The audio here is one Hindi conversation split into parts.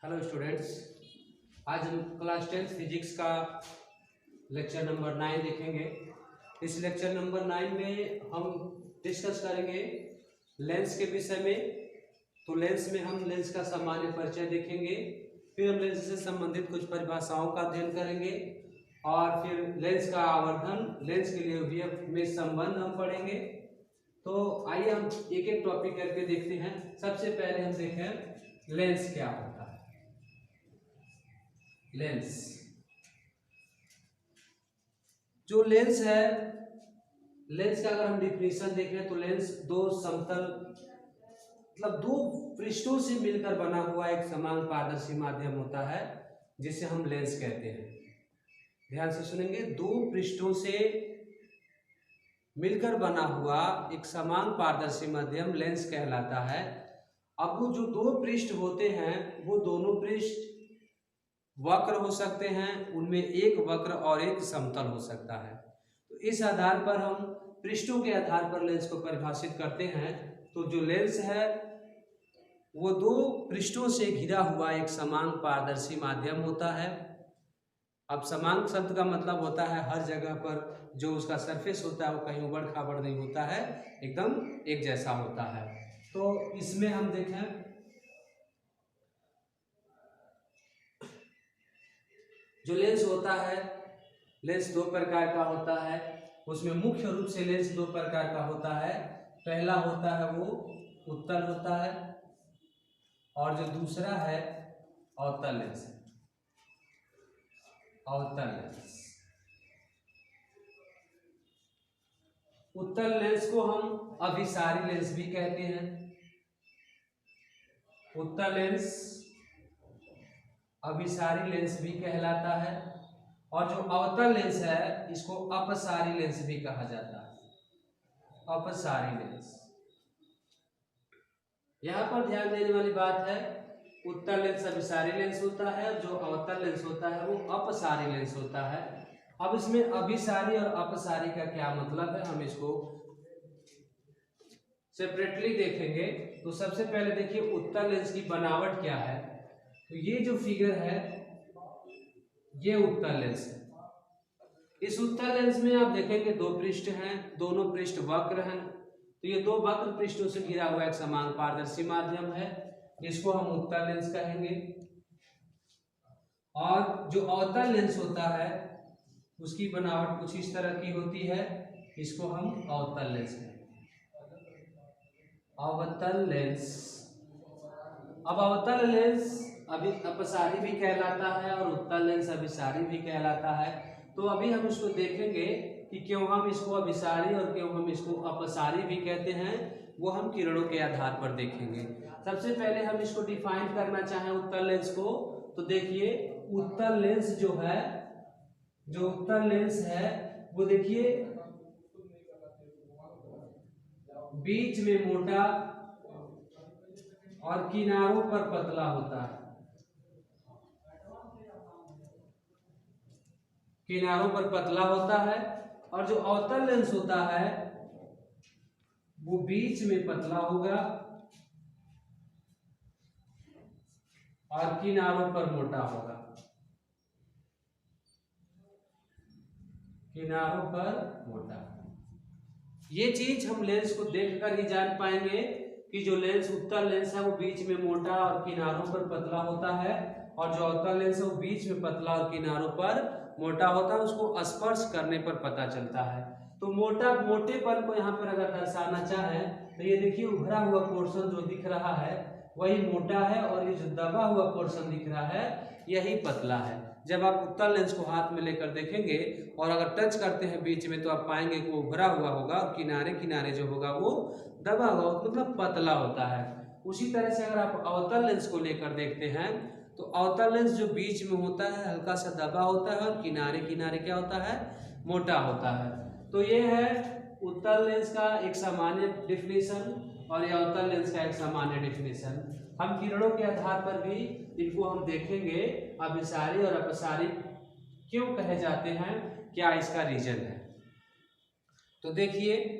हेलो स्टूडेंट्स, आज हम क्लास 10 फिजिक्स का लेक्चर नंबर 9 देखेंगे। इस लेक्चर नंबर 9 में हम डिस्कस करेंगे लेंस के विषय में। तो लेंस में हम लेंस का सामान्य परिचय देखेंगे, फिर हम लेंस से संबंधित कुछ परिभाषाओं का अध्ययन करेंगे और फिर लेंस का आवर्धन, लेंस के लिए वीएफ में संबंध हम पढ़ेंगे। तो आइए हम एक एक टॉपिक करके देखते हैं। सबसे पहले हम देखें लेंस क्या होता है। लेंस, जो लेंस है, लेंस का अगर हम डिफिनेशन देखें तो लेंस दो समतल मतलब दो पृष्ठों से मिलकर बना हुआ एक समान पारदर्शी माध्यम होता है, जिसे हम लेंस कहते हैं। ध्यान से सुनेंगे, दो पृष्ठों से मिलकर बना हुआ एक समान पारदर्शी माध्यम लेंस कहलाता है। अब वो जो दो पृष्ठ होते हैं वो दोनों पृष्ठ वक्र हो सकते हैं, उनमें एक वक्र और एक समतल हो सकता है। तो इस आधार पर हम पृष्ठों के आधार पर लेंस को परिभाषित करते हैं। तो जो लेंस है वो दो पृष्ठों से घिरा हुआ एक समान पारदर्शी माध्यम होता है। अब समान शब्द का मतलब होता है हर जगह पर जो उसका सरफेस होता है वो कहीं उबड़ खाबड़ नहीं होता है, एकदम एक जैसा होता है। तो इसमें हम देखें जो लेंस होता है, लेंस दो प्रकार का होता है। उसमें मुख्य रूप से लेंस दो प्रकार का होता है। पहला होता है वो उत्तल होता है और जो दूसरा है अवतल लेंस। अवतल लेंस, उत्तल लेंस को हम अभिसारी लेंस भी कहते हैं। उत्तल लेंस अभिसारी लेंस भी कहलाता है और जो अवतल लेंस है इसको अपसारी लेंस भी कहा जाता है। अपसारी लेंस, यहाँ पर ध्यान देने वाली बात है, उत्तल लेंस अभिसारी लेंस होता है, जो अवतल लेंस होता है वो अपसारी लेंस होता है। अब इसमें अभिसारी और अपसारी का क्या मतलब है, हम इसको सेपरेटली देखेंगे। तो सबसे पहले देखिए उत्तल लेंस की बनावट क्या है। तो ये जो फिगर है ये उत्तल लेंस है। इस उत्तल लेंस में आप देखेंगे दो पृष्ठ हैं, दोनों पृष्ठ वक्र हैं। तो ये दो वक्र पृष्ठों से घिरा हुआ एक समान पारदर्शी माध्यम है, इसको हम उत्तल लेंस कहेंगे। और जो अवतल लेंस होता है उसकी बनावट कुछ इस तरह की होती है, इसको हम अवतल लेंस कहेंगे। अवतल लेंस, अब अवतल लेंस अभी अपसारी भी कहलाता है और उत्तल लेंस अभिसारी भी कहलाता है। तो अभी हम इसको देखेंगे कि क्यों हम इसको अभिसारी और क्यों हम इसको अपसारी भी कहते हैं, वो हम किरणों के आधार पर देखेंगे। सबसे पहले हम इसको डिफाइन करना चाहें उत्तल लेंस को, तो देखिए उत्तल लेंस जो है, जो उत्तल लेंस है वो देखिए बीच में मोटा और किनारों पर पतला होता है। किनारों पर पतला होता है और जो अवतल लेंस होता है वो बीच में पतला होगा और किनारों पर मोटा होगा। किनारों पर मोटा, ये चीज हम लेंस को देखकर ही जान पाएंगे कि जो लेंस उत्तल लेंस है वो बीच में मोटा और किनारों पर पतला होता है, और जो अवतल लेंस है वो बीच में पतला और किनारों पर मोटा होता है। उसको स्पर्श करने पर पता चलता है। तो मोटेपन को यहाँ पर अगर दर्शाना चाहे तो ये देखिए उभरा हुआ पोर्शन जो दिख रहा है वही मोटा है और ये जो दबा हुआ पोर्शन दिख रहा है यही पतला है। जब आप उत्तल लेंस को हाथ में लेकर देखेंगे और अगर टच करते हैं बीच में तो आप पाएंगे कि वो भरा हुआ होगा और किनारे किनारे जो होगा वो दबा हुआ, मतलब पतला होता है। उसी तरह से अगर आप अवतल लेंस को लेकर देखते हैं तो अवतल लेंस जो बीच में होता है हल्का सा दबा होता है और किनारे किनारे क्या होता है, मोटा होता है। तो ये है उत्तल लेंस का एक सामान्य डिफिनेशन और ये अवतल लेंस का एक सामान्य डिफिनेशन। हम किरणों के आधार पर भी इनको हम देखेंगे, अभिसारी और अपसारी क्यों कहे जाते हैं, क्या इसका रीजन है। तो देखिए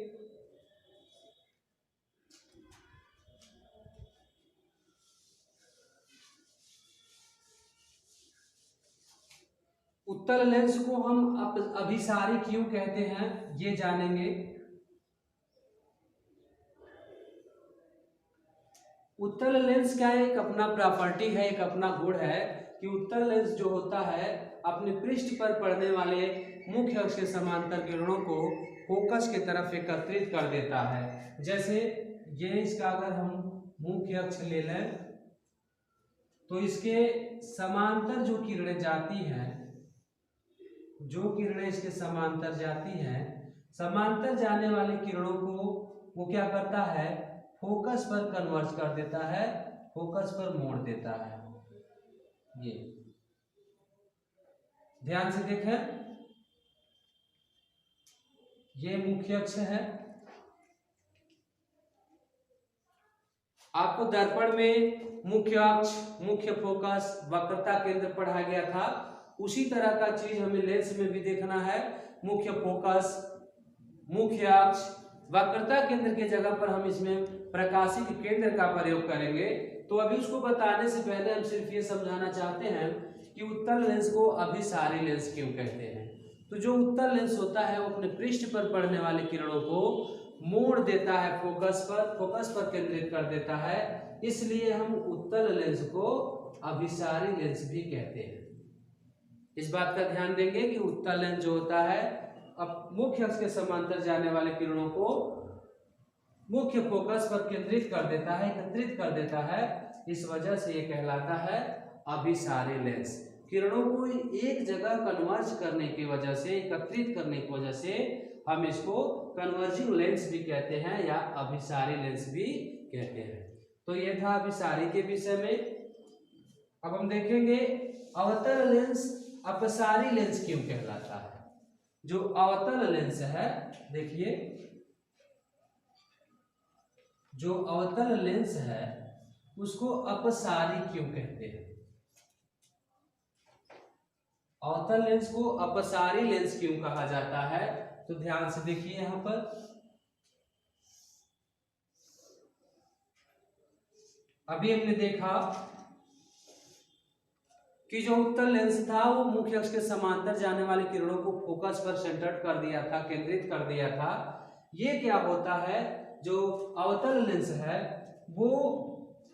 उत्तल लेंस को हम अभिसारी क्यों कहते हैं ये जानेंगे। उत्तल लेंस का एक अपना प्रॉपर्टी है, एक अपना गुण है कि उत्तल लेंस जो होता है अपने पृष्ठ पर पड़ने वाले मुख्य अक्ष के समांतर किरणों को फोकस की तरफ एकत्रित कर देता है। जैसे ये इसका अगर हम मुख्य अक्ष ले लें तो इसके समांतर जो किरणें जाती हैं, जो किरणें इसके समांतर जाती हैं, समांतर जाने वाली किरणों को वो क्या करता है, फोकस पर कन्वर्ज कर देता है, फोकस पर मोड़ देता है। ये ध्यान से देखें, ये मुख्य अक्ष है। आपको दर्पण में मुख्य अक्ष, मुख्य फोकस, वक्रता केंद्र पढ़ाया गया था, उसी तरह का चीज हमें लेंस में भी देखना है। मुख्य फोकस, मुख्य अक्ष, वक्रता केंद्र के जगह पर हम इसमें प्रकाशिक केंद्र का प्रयोग करेंगे। तो अभी उसको बताने से पहले हम सिर्फ ये समझाना चाहते हैं कि उत्तल लेंस को अभिसारी लेंस क्यों कहते हैं। तो जो उत्तल लेंस होता है वो अपने पृष्ठ पर पड़ने वाली किरणों को मोड़ देता है, फोकस पर केंद्रित कर देता है, इसलिए हम उत्तल लेंस को अभिसारी लेंस भी कहते हैं। इस बात का ध्यान देंगे कि उत्तल लेंस जो होता है अब मुख्य अक्ष के समांतर जाने वाले किरणों को मुख्य फोकस पर केंद्रित कर देता है, एकत्रित कर देता है, इस वजह से ये कहलाता है अभिसारी लेंस। किरणों को एक जगह कन्वर्ज करने की वजह से, एकत्रित करने की वजह से हम इसको कन्वर्जिंग लेंस भी कहते हैं या अभिसारी लेंस भी कहते हैं। तो ये था अभिसारी के विषय में। अब हम देखेंगे अवतल लेंस अपसारी लेंस क्यों कहलाता है। जो अवतल लेंस है, देखिए जो अवतल लेंस है उसको अपसारी क्यों कहते हैं। अवतल लेंस को अपसारी लेंस क्यों कहा जाता है, तो ध्यान से देखिए यहां पर अभी हमने देखा कि जो उत्तल लेंस था वो मुख्य अक्ष के समांतर जाने वाली किरणों को फोकस पर सेंटर्ड कर दिया था, केंद्रित कर दिया था। ये क्या होता है, जो अवतल लेंस है वो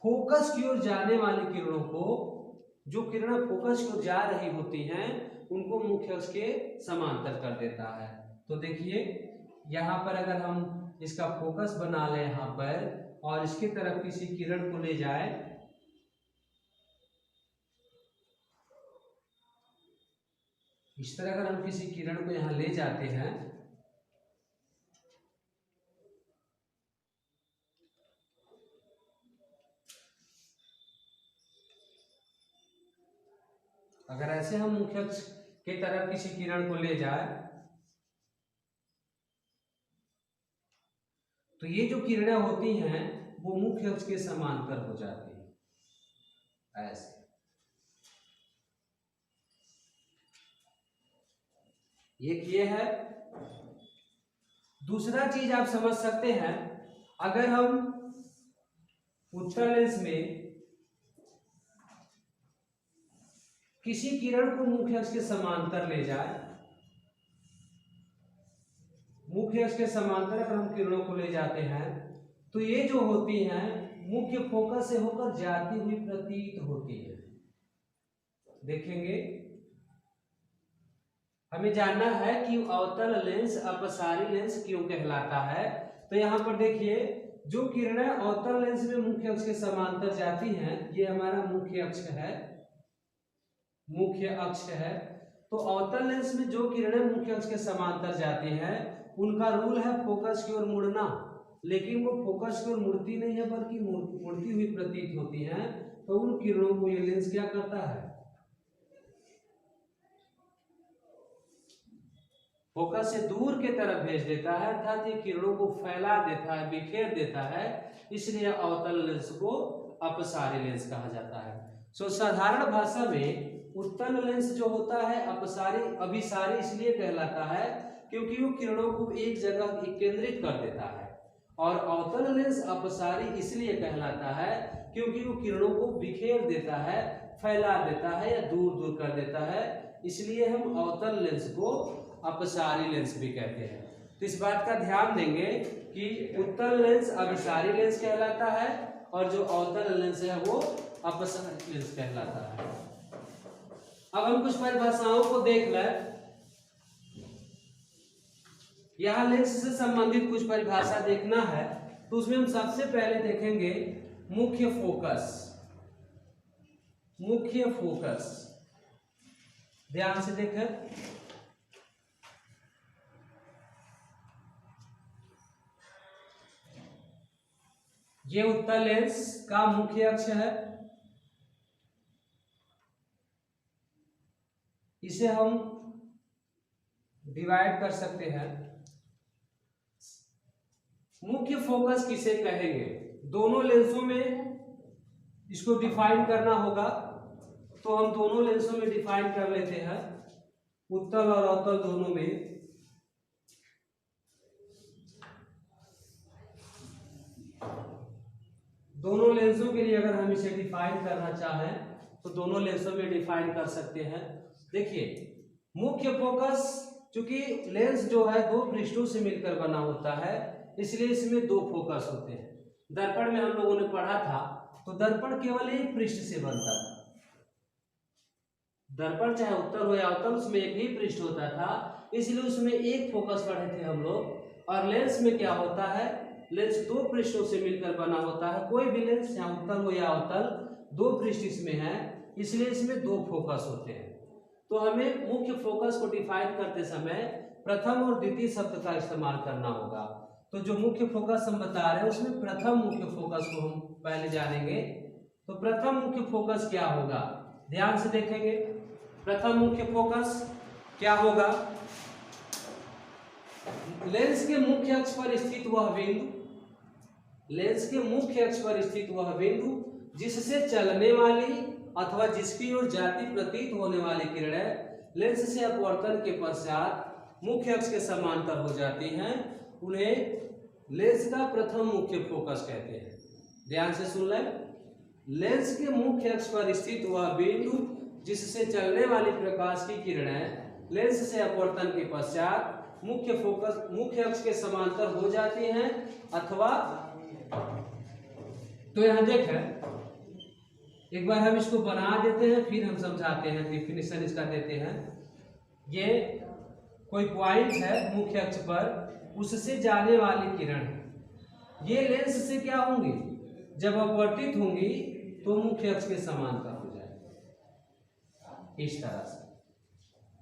फोकस की ओर जाने वाली किरणों को, जो किरणें फोकस की ओर जा रही होती हैं उनको मुख्य अक्ष के समांतर कर देता है। तो देखिए यहाँ पर अगर हम इसका फोकस बना लें यहाँ पर और इसकी तरफ किसी किरण को ले जाए, इस तरह अगर हम किसी किरण को यहाँ ले जाते हैं अगर ऐसे हम मुख्य अक्ष की तरफ किसी किरण को ले जाए तो ये जो किरणें होती हैं वो मुख्य अक्ष के समांतर हो जाती है, ऐसे। ये है। दूसरा चीज आप समझ सकते हैं, अगर हम उत्तल लेंस में किसी किरण को मुख्य अक्ष के समांतर ले जाए, मुख्य अक्ष के समांतर अगर हम किरणों को ले जाते हैं तो ये जो होती हैं मुख्य फोकस से होकर जाती हुई प्रतीत होती है। देखेंगे, हमें जानना है कि अवतल लेंस अपसारी लेंस क्यों कहलाता है। तो यहाँ पर देखिए जो किरणें अवतल लेंस में मुख्य अक्ष के समांतर जाती हैं, ये हमारा मुख्य अक्ष है, मुख्य अक्ष है। तो अवतल लेंस में जो किरणें मुख्य अक्ष के समांतर जाती हैं उनका रूल है फोकस की ओर मुड़ना, लेकिन वो फोकस की ओर मुड़ती नहीं है बल्कि मुड़ती हुई प्रतीत होती हैं। तो उन किरणों को ये लेंस क्या करता है, फोकस से दूर के तरफ भेज देता है, अर्थात ये किरणों को फैला देता है, बिखेर देता है, इसलिए अवतल लेंस को अपसारी लेंस कहा जाता है। साधारण भाषा में उत्तल लेंस जो होता है अभिसारी इसलिए कहलाता है क्योंकि वो किरणों को एक जगह केंद्रित कर देता है, और अवतल लेंस अपसारी इसलिए कहलाता है क्योंकि वो किरणों को बिखेर देता है, फैला देता है या दूर दूर कर देता है, इसलिए हम अवतल लेंस को अपसारी लेंस भी कहते हैं। तो इस बात का ध्यान देंगे कि उत्तल लेंस अभिसारी लेंस कहलाता है और जो अवतल लेंस है वो अपसारी लेंस कहलाता है। अब हम कुछ परिभाषाओं को देख लें। यहाँ लेंस से संबंधित कुछ परिभाषा देखना है तो उसमें हम सबसे पहले देखेंगे मुख्य फोकस। मुख्य फोकस ध्यान से देखें। ये उत्तल लेंस का मुख्य अक्ष है। इसे हम डिवाइड कर सकते हैं। मुख्य फोकस किसे कहेंगे? दोनों लेंसों में इसको डिफाइन करना होगा तो हम दोनों लेंसों में डिफाइन कर लेते हैं, उत्तल और अवतल दोनों में। दोनों लेंसों के लिए अगर हम इसे डिफाइन करना चाहें तो दोनों लेंसों में डिफाइन कर सकते हैं। देखिए मुख्य फोकस, चूंकि लेंस जो है दो पृष्ठों से मिलकर बना होता है इसलिए इसमें दो फोकस होते हैं। दर्पण में हम लोगों ने पढ़ा था तो दर्पण केवल एक पृष्ठ से बनता था। दर्पण चाहे उत्तल हो या अवतल उसमें एक ही पृष्ठ होता था, इसलिए उसमें एक फोकस पढ़े थे हम लोग। और लेंस में क्या होता है, लेंस दो पृष्ठों से मिलकर बना होता है। कोई भी लेंस चाहे उत्तल हो या अवतल दो पृष्ठ इसमें है, इसलिए इसमें दो फोकस होते हैं। तो हमें मुख्य फोकस को डिफाइन करते समय प्रथम और द्वितीय शब्द का इस्तेमाल करना होगा। तो जो मुख्य फोकस हम बता रहे हैं उसमें प्रथम मुख्य फोकस को हम पहले जानेंगे। तो प्रथम मुख्य फोकस क्या होगा, ध्यान से देखेंगे। प्रथम मुख्य फोकस क्या होगा? लेंस के मुख्य अक्ष पर स्थित वह बिंदु, लेंस के मुख्य अक्ष पर स्थित वह बिंदु जिससे चलने वाली अथवा जिसकी ओर जाती प्रतीत होने वाली किरणें लेंस से अपवर्तन के पश्चात मुख्य अक्ष के समांतर हो जाती हैं, उन्हें लेंस का प्रथम मुख्य फोकस कहते हैं। ध्यान से सुन लें। लेंस के मुख्य अक्ष पर स्थित वह बिंदु जिससे चलने वाली प्रकाश की किरणें लेंस से अपवर्तन के पश्चात मुख्य अक्ष के समांतर हो जाती हैं अथवा, तो यहां देखें एक बार हम इसको बना देते हैं फिर हम समझाते हैं, डिफिनेशन इसका देते हैं। ये कोई पॉइंट है मुख्य अक्ष पर, उससे जाने वाली किरण ये लेंस से क्या होंगी, जब अपवर्तित होंगी तो मुख्य अक्ष के समांतर हो जाएगी इस तरह से।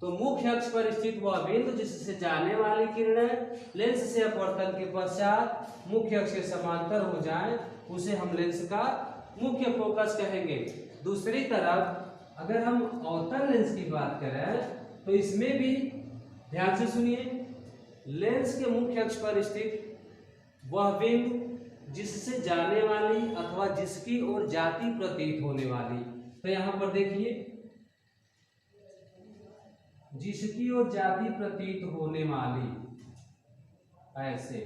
तो मुख्य अक्ष पर स्थित वह बिंदु जिससे जाने वाली किरणें लेंस से अपवर्तन के पश्चात मुख्य अक्ष के समांतर हो जाएं, उसे हम लेंस का मुख्य फोकस कहेंगे। दूसरी तरफ अगर हम अवतल लेंस की बात करें तो इसमें भी ध्यान से सुनिए, लेंस के मुख्य अक्ष पर स्थित वह बिंदु जिससे जाने वाली अथवा जिसकी ओर जाती प्रतीत होने वाली, तो यहां पर देखिए जिसकी ओर जाती प्रतीत होने वाली, ऐसे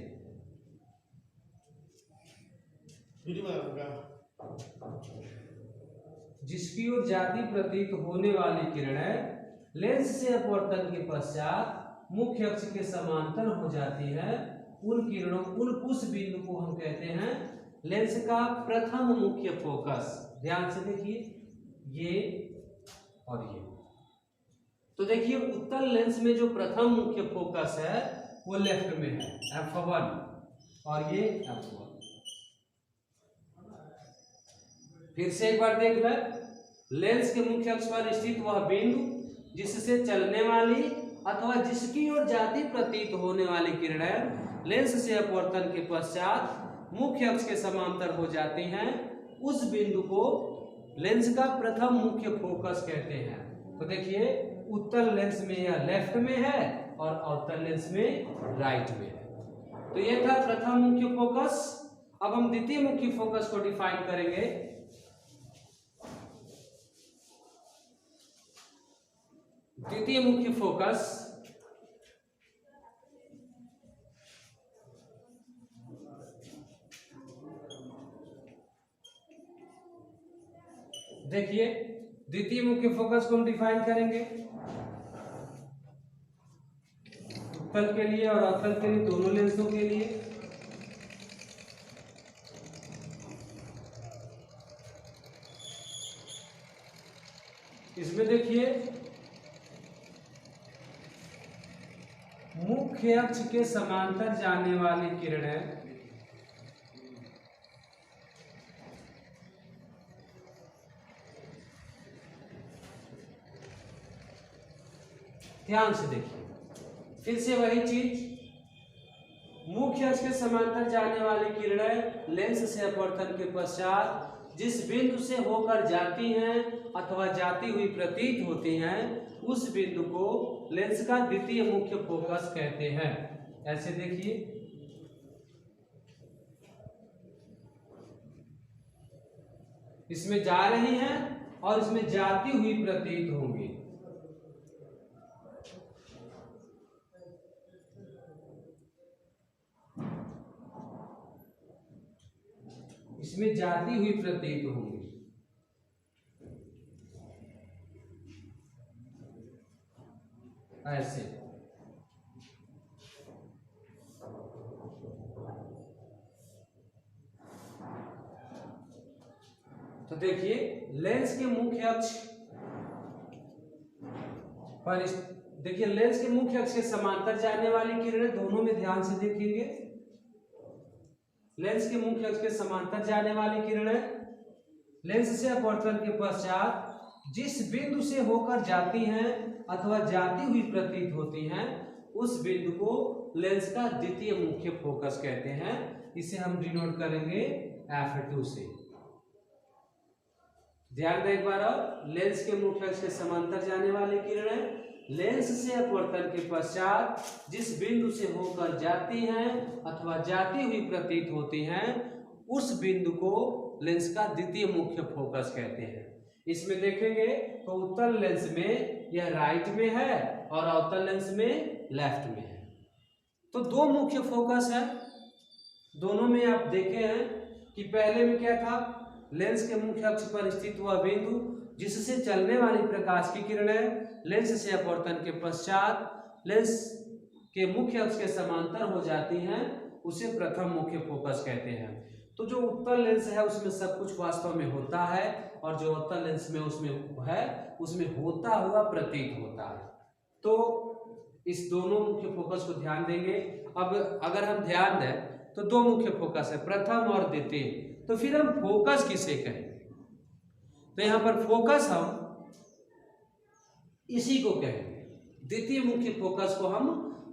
जिसकी ओर जाती प्रतीत होने वाली किरणें लेंस से अपवर्तन के पश्चात मुख्य अक्ष के समांतर हो जाती है, उन किरणों उस बिंदु को हम कहते हैं लेंस का प्रथम मुख्य फोकस। ध्यान से देखिए ये और ये। तो देखिए उत्तल लेंस में जो प्रथम मुख्य फोकस है वो लेफ्ट में है F1 और ये F1। फिर से एक बार देख लें, लेंस के मुख्य अक्ष पर स्थित वह बिंदु जिससे चलने वाली अथवा जिसकी ओर जाती प्रतीत होने वाली किरणें लेंस से अपवर्तन के पश्चात मुख्य अक्ष के समांतर हो जाती हैं, उस बिंदु को लेंस का प्रथम मुख्य फोकस कहते हैं। तो देखिए उत्तल लेंस में यह लेफ्ट में है और अवतल लेंस में राइट में है। तो यह था प्रथम मुख्य फोकस। अब हम द्वितीय मुख्य फोकस को डिफाइन करेंगे। द्वितीय मुख्य फोकस देखिए, द्वितीय मुख्य फोकस को हम डिफाइन करेंगे। उत्तल के लिए और अवतल के लिए, दोनों लेंसों के लिए। इसमें देखिए मुख्य अक्ष के समांतर जाने वाली किरणें ध्यान से देखिए, फिर से वही चीज, मुख्य अक्ष के समांतर जाने वाली किरणें लेंस से अपवर्तन के पश्चात जिस बिंदु से होकर जाती हैं अथवा जाती हुई प्रतीत होती हैं, उस बिंदु को लेंस का द्वितीय मुख्य फोकस कहते हैं। ऐसे देखिए, इसमें जा रही हैं और इसमें जाती हुई प्रतीत होंगी। इसमें जाती हुई प्रतीत होंगी। ऐसे तो देखिए लेंस के मुख्य अक्ष पर, देखिए लेंस के मुख्य अक्ष के समांतर जाने वाली किरणें, दोनों में ध्यान से देखेंगे, लेंस के मुख्य अक्ष के समांतर जाने वाली किरणें लेंस से अपवर्तन के पश्चात जिस बिंदु से होकर जाती हैं अथवा जाती हुई प्रतीत होती हैं, उस बिंदु को लेंस का द्वितीय मुख्य फोकस कहते हैं। इसे हम डिनोट करेंगे F2 से। ध्यान दें एक बार और, लेंस के मुख्य अक्ष के समांतर जाने वाली किरणें लेंस से अपवर्तन के पश्चात जिस बिंदु से होकर जाती हैं अथवा जाती हुई प्रतीत होती हैं, उस बिंदु को लेंस का द्वितीय मुख्य फोकस कहते हैं। इसमें देखेंगे तो उत्तल लेंस में यह राइट में है और अवतल लेंस में लेफ्ट में है। तो दो मुख्य फोकस है, दोनों में आप देखे हैं कि पहले में क्या था, लेंस के मुख्य अक्ष पर स्थित वह बिंदु जिससे चलने वाली प्रकाश की किरणें लेंस से अपवर्तन के पश्चात लेंस के मुख्य अक्ष के समांतर हो जाती हैं, उसे प्रथम मुख्य फोकस कहते हैं। तो जो उत्तल लेंस है उसमें सब कुछ वास्तव में होता है और जो अवतल लेंस में उसमें होता हुआ प्रतीत होता है। तो इस दोनों मुख्य फोकस को ध्यान देंगे। अब अगर हम ध्यान दें तो दो मुख्य फोकस है, प्रथम और द्वितीय। तो फिर हम फोकस किसे कहेंगे? तो यहां पर फोकस हम इसी को कहेंगे, द्वितीय मुख्य फोकस को हम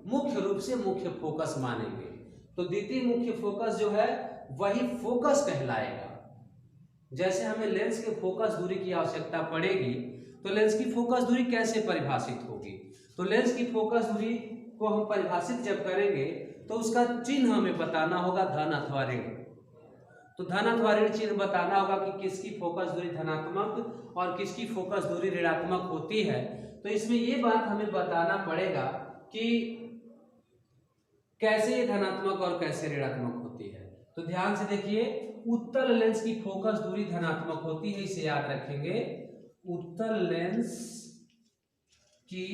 मुख्य रूप से मुख्य फोकस मानेंगे। तो द्वितीय मुख्य फोकस जो है वही फोकस कहलाएगा। जैसे हमें लेंस के फोकस दूरी की आवश्यकता पड़ेगी, तो लेंस की फोकस दूरी कैसे परिभाषित होगी? तो लेंस की फोकस दूरी को हम परिभाषित जब करेंगे तो उसका चिन्ह हमें बताना होगा, धन अथवा ऋण। तो धन अथवा ऋण चिन्ह बताना होगा कि किसकी फोकस दूरी धनात्मक और किसकी फोकस दूरी ऋणात्मक होती है। तो इसमें ये बात हमें बताना पड़ेगा कि कैसे ये धनात्मक और कैसे ऋणात्मक होती है। तो ध्यान से देखिए, उत्तल लेंस की फोकस दूरी धनात्मक होती है, इसे याद रखेंगे। उत्तल लेंस की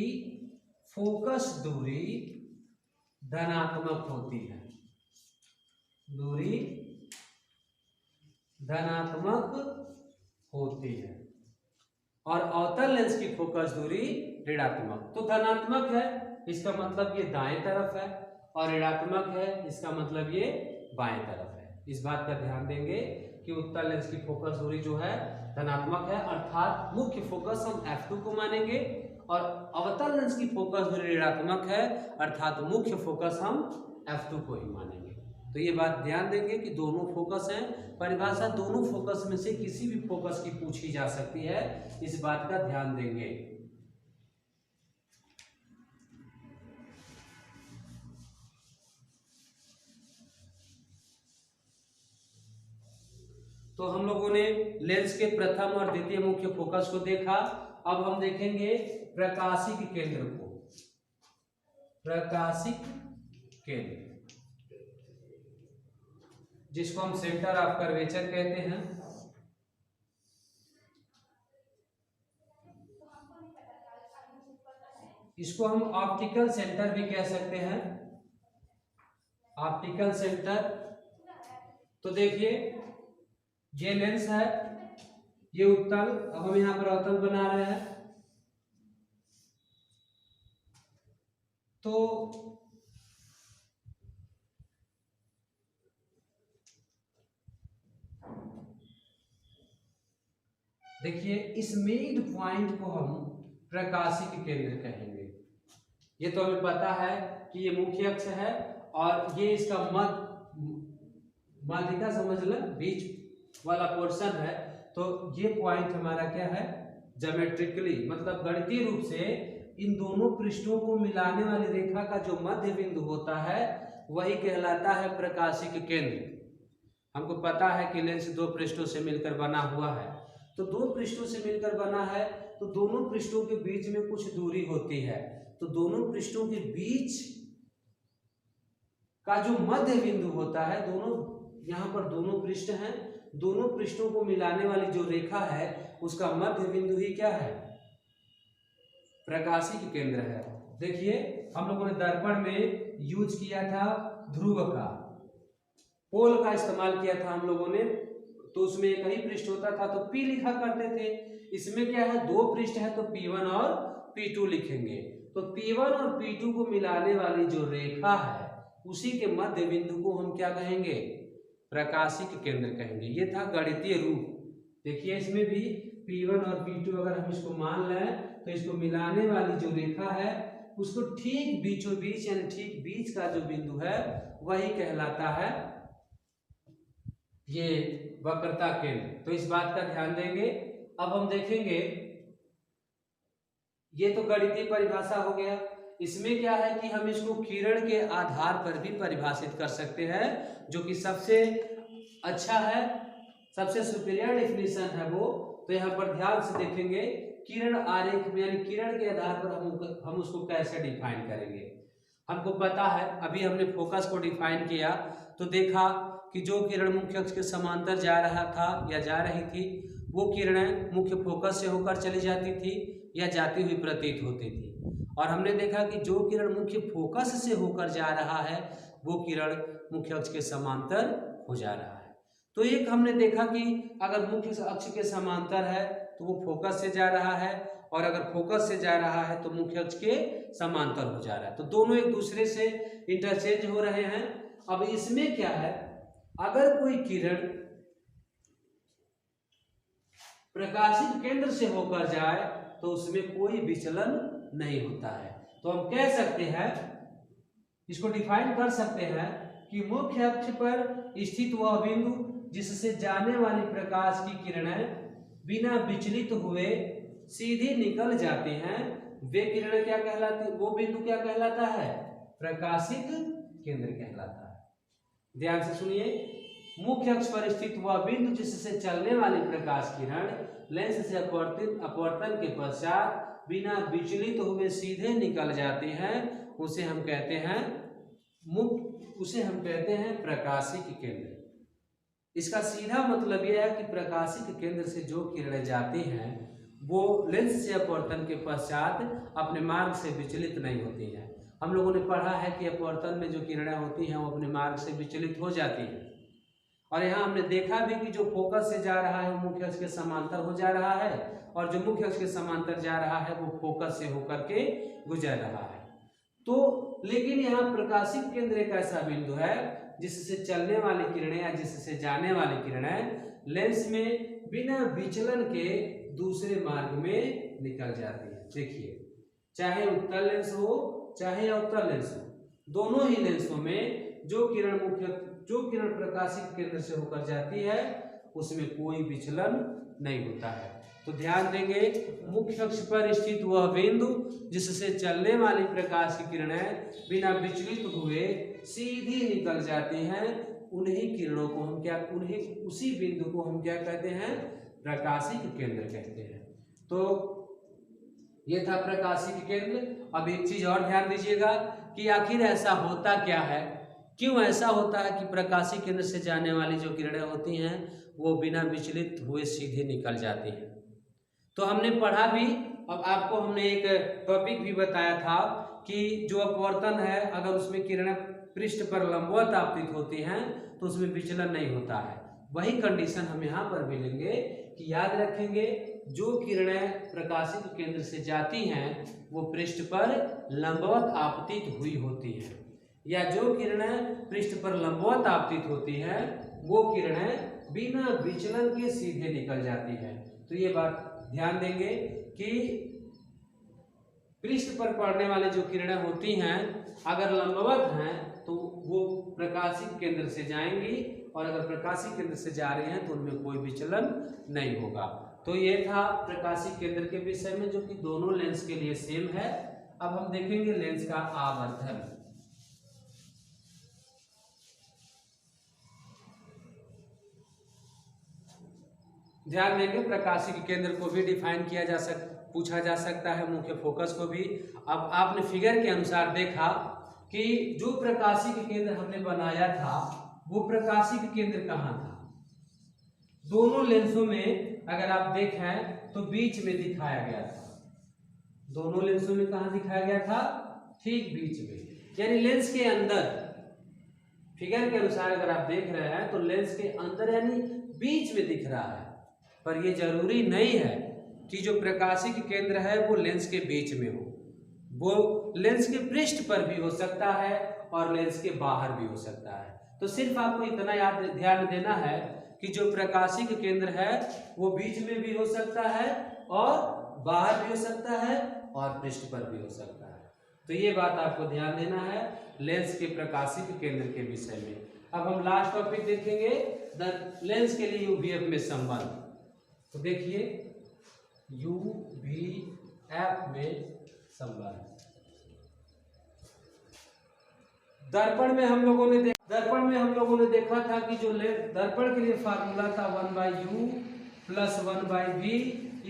फोकस दूरी धनात्मक होती है, दूरी धनात्मक होती है। और अवतल लेंस की फोकस दूरी ऋणात्मक। तो धनात्मक है इसका मतलब ये दाएं तरफ है और ऋणात्मक है इसका मतलब ये बाएं तरफ है। इस बात का ध्यान देंगे कि उत्तल लेंस की फोकस दूरी जो है धनात्मक है, अर्थात मुख्य फोकस हम F2 को मानेंगे, और अवतल लेंस की फोकस दूरी ऋणात्मक है अर्थात मुख्य फोकस हम F2 को ही मानेंगे। तो ये बात ध्यान देंगे कि दोनों फोकस हैं। परिभाषा दोनों फोकस में से किसी भी फोकस की पूछी जा सकती है, इस बात का ध्यान देंगे। तो हम लोगों ने लेंस के प्रथम और द्वितीय मुख्य फोकस को देखा। अब हम देखेंगे प्रकाशिक केंद्र को। प्रकाशिक केंद्र जिसको हम सेंटर ऑफ कर्वेचर कहते हैं। इसको हम ऑप्टिकल सेंटर भी कह सकते हैं, ऑप्टिकल सेंटर। तो देखिए ये लेंस है, ये उत्तल, अब हम यहाँ पर अवतल बना रहे हैं। तो देखिए इस मिड पॉइंट को हम प्रकाशिक केंद्र कहेंगे। ये तो हमें पता है कि ये मुख्य अक्ष है और ये इसका मध्य का समझ लो बीच वाला पोर्शन है। तो ये पॉइंट हमारा क्या है, ज्योमेट्रिकली मतलब गणितीय रूप से इन दोनों पृष्ठों को मिलाने वाली रेखा का जो मध्य बिंदु होता है वही कहलाता है प्रकाशिक केंद्र। हमको पता है कि लेंस दो पृष्ठों से मिलकर बना हुआ है, तो दो पृष्ठों से मिलकर बना है तो दोनों पृष्ठों के बीच में कुछ दूरी होती है। तो दोनों पृष्ठों के बीच का जो मध्य बिंदु होता है, दोनों यहाँ पर दोनों पृष्ठ हैं, दोनों पृष्ठों को मिलाने वाली जो रेखा है उसका मध्य बिंदु ही क्या है, प्रकाशिक केंद्र है। देखिए हम लोगों ने दर्पण में यूज किया था ध्रुव का, पोल का इस्तेमाल किया था हम लोगों ने, तो उसमें एक ही पृष्ठ होता था तो P लिखा करते थे। इसमें क्या है, दो पृष्ठ है तो P1 और P2 लिखेंगे। तो P1 और P2 को मिलाने वाली जो रेखा है उसी के मध्य बिंदु को हम क्या कहेंगे, प्रकाशिक केंद्र कहेंगे। ये था गणितीय रूप। देखिए इसमें भी P1 और P2 अगर हम इसको मान लें तो इसको मिलाने वाली जो रेखा है उसको ठीक बीचों बीच यानी ठीक बीच का जो बिंदु है वही कहलाता है ये वक्रता केंद्र। तो इस बात का ध्यान देंगे। अब हम देखेंगे, ये तो गणितीय परिभाषा हो गया। इसमें क्या है कि हम इसको किरण के आधार पर भी परिभाषित कर सकते हैं, जो कि सबसे अच्छा है, सबसे सुपीरियर डेफिनेशन है वो। तो यहाँ पर ध्यान से देखेंगे, किरण आरेख में यानी किरण के आधार पर हम उसको कैसे डिफाइन करेंगे। हमको पता है, अभी हमने फोकस को डिफाइन किया तो देखा कि जो किरण मुख्य अक्ष के समांतर जा रहा था या जा रही थी वो किरणें मुख्य फोकस से होकर चली जाती थी या जाती हुई प्रतीत होती थी। और हमने देखा कि जो किरण मुख्य फोकस से होकर जा रहा है वो किरण मुख्य अक्ष के समांतर हो जा रहा है। तो एक हमने देखा कि अगर मुख्य अक्ष के समांतर है तो वो फोकस से जा रहा है, और अगर फोकस से जा रहा है तो मुख्य अक्ष के समांतर हो जा रहा है। तो दोनों एक दूसरे से इंटरचेंज हो रहे हैं। अब इसमें क्या है, अगर कोई किरण प्रकाशिक केंद्र से होकर जाए तो उसमें कोई विचलन नहीं होता है। तो हम कह सकते हैं, इसको डिफाइन कर सकते हैं कि मुख्य अक्ष पर स्थित वह बिंदु जिससे जाने वाली प्रकाश की किरणें बिना विचलित हुए सीधी निकल जाते हैं, वे किरणें क्या कहलाती, वो बिंदु क्या कहलाता है, प्रकाशिक केंद्र कहलाता है। ध्यान से सुनिए, मुख्य अक्ष पर स्थित वह बिंदु जिससे चलने वाली प्रकाश किरण लेंस से अपवर्तन के पश्चात बिना विचलित हुए सीधे निकल जाते हैं, उसे हम कहते हैं प्रकाशिक केंद्र। इसका सीधा मतलब यह है कि प्रकाशिक केंद्र से जो किरणें जाती हैं वो लेंस से अपवर्तन के पश्चात अपने मार्ग से विचलित नहीं होती हैं। हम लोगों ने पढ़ा है कि अपवर्तन में जो किरणें होती हैं वो अपने मार्ग से विचलित हो जाती हैं, और यहाँ हमने देखा भी कि जो फोकस से जा रहा है वो मुख्य अक्ष के समांतर हो जा रहा है, और जो मुख्य अक्ष के समांतर जा रहा है वो फोकस से होकर के गुजर रहा है। तो लेकिन यहाँ प्रकाशिक केंद्र एक ऐसा बिंदु है जिससे चलने वाली किरणें या जिससे जाने वाली किरणें लेंस में बिना विचलन के दूसरे मार्ग में निकल जाती है। देखिए, चाहे उत्तल लेंस हो चाहे अवतल लेंस हो, दोनों ही लेंसों में जो किरण प्रकाशिक केंद्र से होकर जाती है उसमें कोई विचलन नहीं होता है। तो ध्यान देंगे, मुख्य अक्ष पर स्थित वह बिंदु जिससे चलने वाली प्रकाश की किरणें बिना विचलित हुए सीधी निकल जाती हैं, उसी बिंदु को हम क्या कहते हैं, प्रकाशिक केंद्र कहते हैं। तो ये था प्रकाशिक केंद्र। अब एक चीज और ध्यान दीजिएगा कि आखिर ऐसा होता क्या है, क्यों ऐसा होता है कि प्रकाशिक केंद्र से जाने वाली जो किरणें होती हैं वो बिना विचलित हुए सीधे निकल जाती हैं। तो हमने पढ़ा भी अब आपको हमने एक टॉपिक भी बताया था कि जो अपवर्तन है अगर उसमें किरणें पृष्ठ पर लंबवत आपतित होती हैं तो उसमें विचलन नहीं होता है। वही कंडीशन हम यहाँ पर भी लेंगे कि याद रखेंगे जो किरणें प्रकाशित केंद्र से जाती हैं वो पृष्ठ पर लंबवत आपतित हुई होती हैं, या जो किरणें पृष्ठ पर लंबवत आपतित होती हैं वो किरणें बिना विचलन के सीधे निकल जाती है। तो ये बात ध्यान देंगे कि पृष्ठ पर पड़ने वाली जो किरणें होती हैं अगर लंबवत हैं तो वो प्रकाशित केंद्र से जाएंगी, और अगर प्रकाशित केंद्र से जा रही हैं तो उनमें कोई विचलन नहीं होगा। तो ये था प्रकाशित केंद्र के विषय में, जो कि दोनों लेंस के लिए सेम है। अब हम देखेंगे लेंस का आवर्धन। ध्यान देंगे प्रकाशिक केंद्र को भी डिफाइन किया जा पूछा जा सकता है, मुख्य फोकस को भी। अब आपने फिगर के अनुसार देखा कि जो प्रकाशिक केंद्र हमने बनाया था वो प्रकाशिक केंद्र कहाँ था? दोनों लेंसों में अगर आप देखें तो बीच में दिखाया गया था। दोनों लेंसों में कहाँ दिखाया गया था? ठीक बीच में, यानी लेंस के अंदर। फिगर के अनुसार अगर आप देख रहे हैं तो लेंस के अंदर यानी बीच में दिख रहा है, पर यह जरूरी नहीं है कि जो प्रकाशिक केंद्र है वो लेंस के बीच में हो। वो लेंस के पृष्ठ पर भी हो सकता है और लेंस के बाहर भी हो सकता है। तो सिर्फ आपको इतना ध्यान देना है कि जो प्रकाशिक केंद्र है वो बीच में भी हो सकता है और बाहर भी हो सकता है और पृष्ठ पर भी हो सकता है। तो ये बात आपको ध्यान देना है लेंस के प्रकाशिक केंद्र के विषय में। अब हम लास्ट टॉपिक देखेंगे लेंस के लिए यूवीएफ में संबंध। तो देखिए यूवीएफ में संबंध। दर्पण में हम लोगों ने देखा था कि जो दर्पण के लिए फार्मूला था 1/u + 1/v =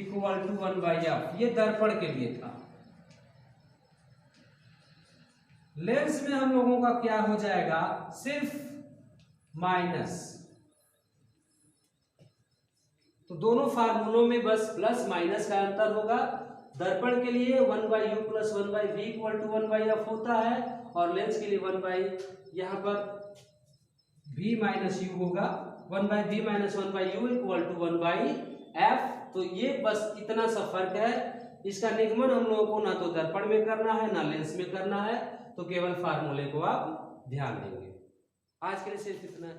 1/f, ये दर्पण के लिए था। लेंस में हम लोगों का क्या हो जाएगा? सिर्फ माइनस। तो दोनों फार्मूलों में बस प्लस माइनस का अंतर होगा। दर्पण के लिए 1/u + 1/v = 1/f होता है, और लेंस के लिए 1/, यहाँ पर v - u होगा, 1/v - 1/u = 1/f। तो ये बस इतना सा फर्क है। इसका निगमन हम लोगों को ना तो दर्पण में करना है ना लेंस में करना है, तो केवल फार्मूले को आप ध्यान देंगे। आज के लिए सिर्फ इतना ही।